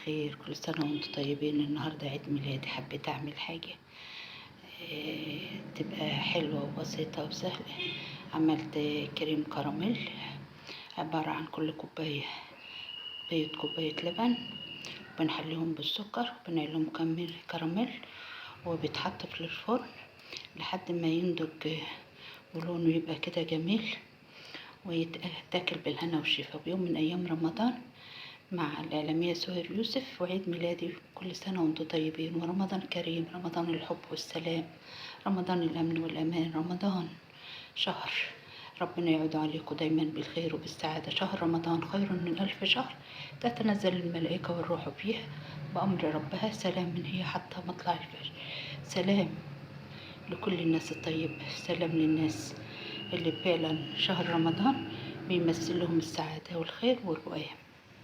بالخير، كل سنة وانتم طيبين. النهاردة عيد ميلادي، حبيت اعمل حاجة تبقى حلوة وبسيطة وسهلة. عملت كريم كراميل، عبارة عن كل كوباية بيض كوباية لبن، بنحليهم بالسكر وبنعملهم كراميل، وبيتحط في الفرن لحد ما ينضج ولونه يبقى كده جميل، ويتاكل بالهنا والشفا. بيوم من ايام رمضان مع الإعلامية سهير يوسف، وعيد ميلادي. كل سنة وانتم طيبين، ورمضان كريم، رمضان الحب والسلام، رمضان الأمن والأمان، رمضان شهر ربنا يعود عليكم دايما بالخير وبالسعادة. شهر رمضان خير من 1000 شهر، تتنزل الملائكة والروح فيها بأمر ربها، سلام من هي حتى مطلع الفجر. سلام لكل الناس الطيبة، سلام للناس اللي فعلا شهر رمضان بيمثل لهم السعادة والخير والرؤية.